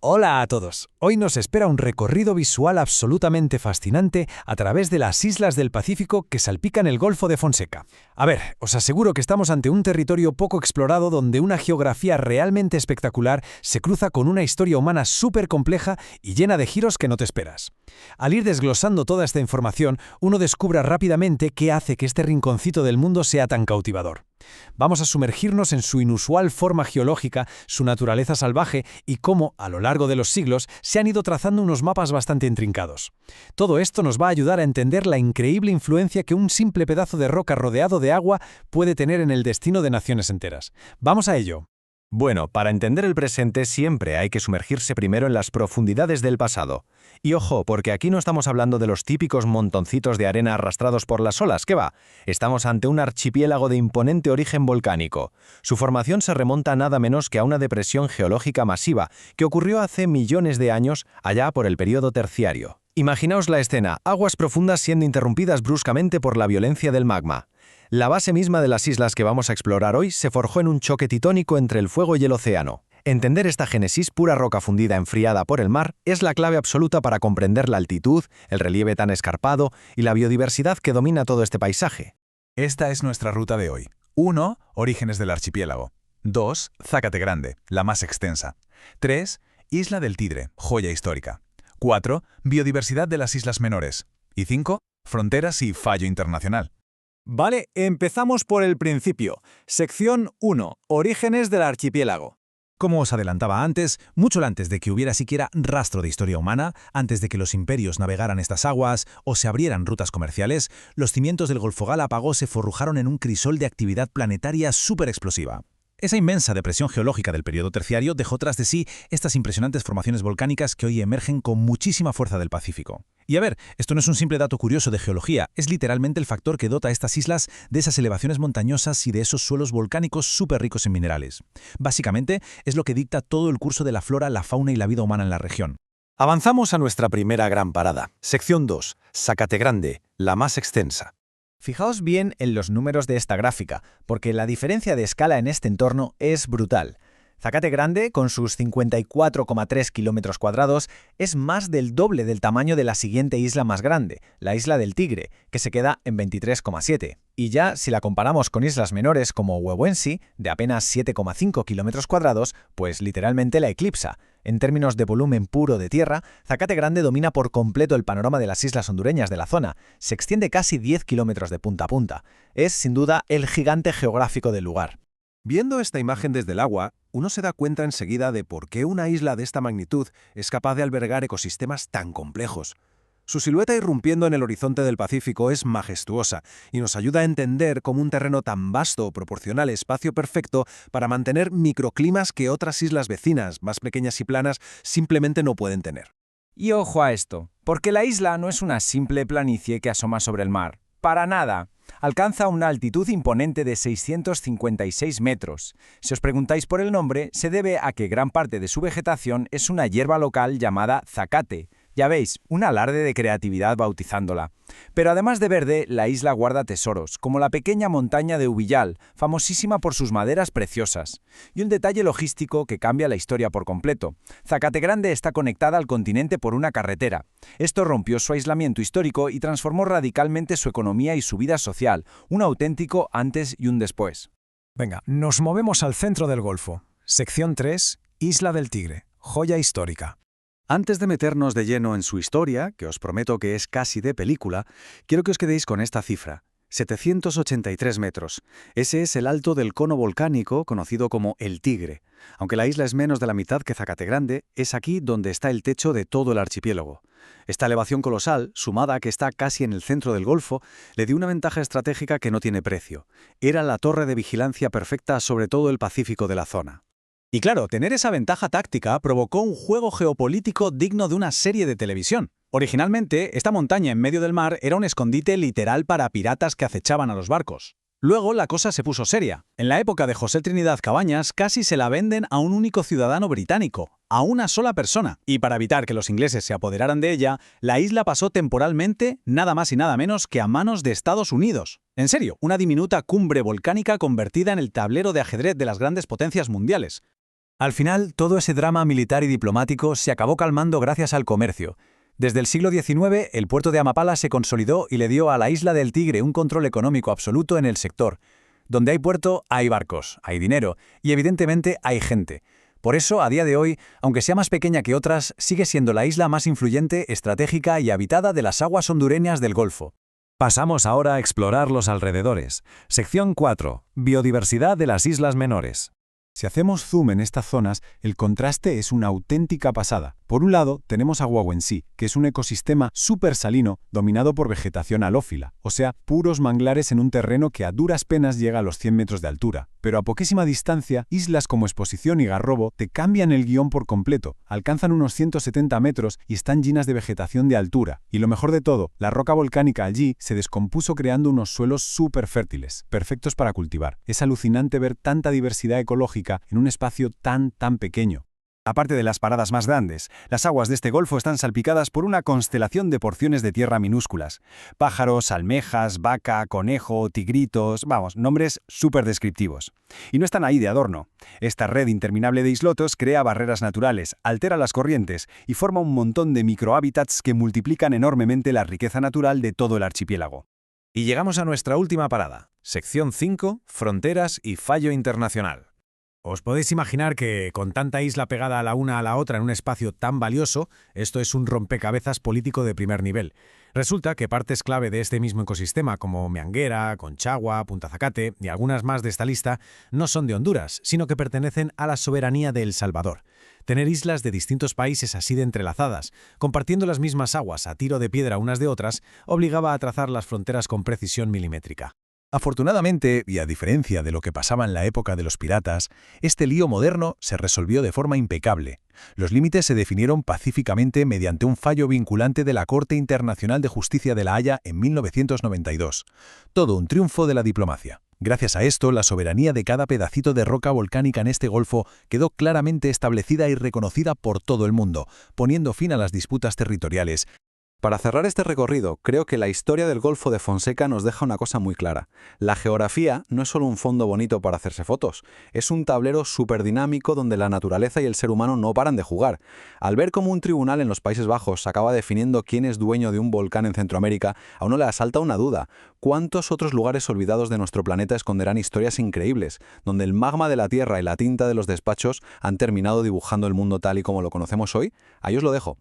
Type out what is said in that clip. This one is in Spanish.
Hola a todos. Hoy nos espera un recorrido visual absolutamente fascinante a través de las islas del Pacífico que salpican el Golfo de Fonseca. A ver, os aseguro que estamos ante un territorio poco explorado donde una geografía realmente espectacular se cruza con una historia humana súper compleja y llena de giros que no te esperas. Al ir desglosando toda esta información, uno descubre rápidamente qué hace que este rinconcito del mundo sea tan cautivador. Vamos a sumergirnos en su inusual forma geológica, su naturaleza salvaje y cómo, a lo largo de los siglos, se han ido trazando unos mapas bastante intrincados. Todo esto nos va a ayudar a entender la increíble influencia que un simple pedazo de roca rodeado de agua puede tener en el destino de naciones enteras. ¡Vamos a ello! Bueno, para entender el presente siempre hay que sumergirse primero en las profundidades del pasado. Y ojo, porque aquí no estamos hablando de los típicos montoncitos de arena arrastrados por las olas, ¿qué va? Estamos ante un archipiélago de imponente origen volcánico. Su formación se remonta nada menos que a una depresión geológica masiva que ocurrió hace millones de años, allá por el período terciario. Imaginaos la escena, aguas profundas siendo interrumpidas bruscamente por la violencia del magma. La base misma de las islas que vamos a explorar hoy se forjó en un choque titónico entre el fuego y el océano. Entender esta génesis, pura roca fundida enfriada por el mar, es la clave absoluta para comprender la altitud, el relieve tan escarpado y la biodiversidad que domina todo este paisaje. Esta es nuestra ruta de hoy. 1. Orígenes del archipiélago. 2. Zácate Grande, la más extensa. 3. Isla del Tigre, joya histórica. 4. Biodiversidad de las islas menores. Y 5. Fronteras y fallo internacional. Vale, empezamos por el principio. Sección 1. Orígenes del archipiélago. Como os adelantaba antes, mucho antes de que hubiera siquiera rastro de historia humana, antes de que los imperios navegaran estas aguas o se abrieran rutas comerciales, los cimientos del Golfo Galápagos se forrujaron en un crisol de actividad planetaria súper explosiva. Esa inmensa depresión geológica del periodo terciario dejó tras de sí estas impresionantes formaciones volcánicas que hoy emergen con muchísima fuerza del Pacífico. Y a ver, esto no es un simple dato curioso de geología, es literalmente el factor que dota a estas islas de esas elevaciones montañosas y de esos suelos volcánicos súper ricos en minerales. Básicamente, es lo que dicta todo el curso de la flora, la fauna y la vida humana en la región. Avanzamos a nuestra primera gran parada. Sección 2. Zácate Grande, la más extensa. Fijaos bien en los números de esta gráfica, porque la diferencia de escala en este entorno es brutal. Zácate Grande, con sus 54,3 kilómetros cuadrados, es más del doble del tamaño de la siguiente isla más grande, la Isla del Tigre, que se queda en 23,7. Y ya, si la comparamos con islas menores como Huehuensi, de apenas 7,5 kilómetros cuadrados, pues literalmente la eclipsa. En términos de volumen puro de tierra, Zácate Grande domina por completo el panorama de las islas hondureñas de la zona. Se extiende casi 10 kilómetros de punta a punta. Es, sin duda, el gigante geográfico del lugar. Viendo esta imagen desde el agua, uno se da cuenta enseguida de por qué una isla de esta magnitud es capaz de albergar ecosistemas tan complejos. Su silueta irrumpiendo en el horizonte del Pacífico es majestuosa y nos ayuda a entender cómo un terreno tan vasto proporciona el espacio perfecto para mantener microclimas que otras islas vecinas, más pequeñas y planas, simplemente no pueden tener. Y ojo a esto, porque la isla no es una simple planicie que asoma sobre el mar. Para nada. Alcanza una altitud imponente de 656 metros. Si os preguntáis por el nombre, se debe a que gran parte de su vegetación es una hierba local llamada zacate. Ya veis, un alarde de creatividad bautizándola. Pero además de verde, la isla guarda tesoros, como la pequeña montaña de Ubillal, famosísima por sus maderas preciosas. Y un detalle logístico que cambia la historia por completo. Zácate Grande está conectada al continente por una carretera. Esto rompió su aislamiento histórico y transformó radicalmente su economía y su vida social, un auténtico antes y un después. Venga, nos movemos al centro del Golfo. Sección 3, Isla del Tigre, joya histórica. Antes de meternos de lleno en su historia, que os prometo que es casi de película, quiero que os quedéis con esta cifra: 783 metros. Ese es el alto del cono volcánico conocido como el Tigre. Aunque la isla es menos de la mitad que Zácate Grande, es aquí donde está el techo de todo el archipiélago. Esta elevación colosal, sumada a que está casi en el centro del Golfo, le dio una ventaja estratégica que no tiene precio. Era la torre de vigilancia perfecta sobre todo el Pacífico de la zona. Y claro, tener esa ventaja táctica provocó un juego geopolítico digno de una serie de televisión. Originalmente, esta montaña en medio del mar era un escondite literal para piratas que acechaban a los barcos. Luego la cosa se puso seria. En la época de José Trinidad Cabañas casi se la venden a un único ciudadano británico, a una sola persona. Y para evitar que los ingleses se apoderaran de ella, la isla pasó temporalmente nada más y nada menos que a manos de Estados Unidos. En serio, una diminuta cumbre volcánica convertida en el tablero de ajedrez de las grandes potencias mundiales. Al final, todo ese drama militar y diplomático se acabó calmando gracias al comercio. Desde el siglo XIX, el puerto de Amapala se consolidó y le dio a la isla del Tigre un control económico absoluto en el sector. Donde hay puerto, hay barcos, hay dinero y evidentemente hay gente. Por eso, a día de hoy, aunque sea más pequeña que otras, sigue siendo la isla más influyente, estratégica y habitada de las aguas hondureñas del Golfo. Pasamos ahora a explorar los alrededores. Sección 4. Biodiversidad de las islas menores. Si hacemos zoom en estas zonas, el contraste es una auténtica pasada. Por un lado, tenemos a Wawensee, que es un ecosistema supersalino dominado por vegetación halófila, o sea, puros manglares en un terreno que a duras penas llega a los 100 metros de altura. Pero a poquísima distancia, islas como Exposición y Garrobo te cambian el guión por completo, alcanzan unos 170 metros y están llenas de vegetación de altura. Y lo mejor de todo, la roca volcánica allí se descompuso creando unos suelos súper fértiles, perfectos para cultivar. Es alucinante ver tanta diversidad ecológica en un espacio tan pequeño. Aparte de las paradas más grandes, las aguas de este golfo están salpicadas por una constelación de porciones de tierra minúsculas. Pájaros, almejas, vaca, conejo, tigritos, vamos, nombres súper descriptivos. Y no están ahí de adorno. Esta red interminable de islotos crea barreras naturales, altera las corrientes y forma un montón de microhábitats que multiplican enormemente la riqueza natural de todo el archipiélago. Y llegamos a nuestra última parada, sección 5, fronteras y fallo internacional. Os podéis imaginar que, con tanta isla pegada a la una a la otra en un espacio tan valioso, esto es un rompecabezas político de primer nivel. Resulta que partes clave de este mismo ecosistema, como Meanguera, Conchagua, Punta Zacate y algunas más de esta lista, no son de Honduras, sino que pertenecen a la soberanía de El Salvador. Tener islas de distintos países así de entrelazadas, compartiendo las mismas aguas a tiro de piedra unas de otras, obligaba a trazar las fronteras con precisión milimétrica. Afortunadamente, y a diferencia de lo que pasaba en la época de los piratas, este lío moderno se resolvió de forma impecable. Los límites se definieron pacíficamente mediante un fallo vinculante de la Corte Internacional de Justicia de La Haya en 1992. Todo un triunfo de la diplomacia. Gracias a esto, la soberanía de cada pedacito de roca volcánica en este golfo quedó claramente establecida y reconocida por todo el mundo, poniendo fin a las disputas territoriales. Para cerrar este recorrido, creo que la historia del Golfo de Fonseca nos deja una cosa muy clara. La geografía no es solo un fondo bonito para hacerse fotos, es un tablero súper dinámico donde la naturaleza y el ser humano no paran de jugar. Al ver cómo un tribunal en los Países Bajos acaba definiendo quién es dueño de un volcán en Centroamérica, a uno le asalta una duda. ¿Cuántos otros lugares olvidados de nuestro planeta esconderán historias increíbles, donde el magma de la Tierra y la tinta de los despachos han terminado dibujando el mundo tal y como lo conocemos hoy? Ahí os lo dejo.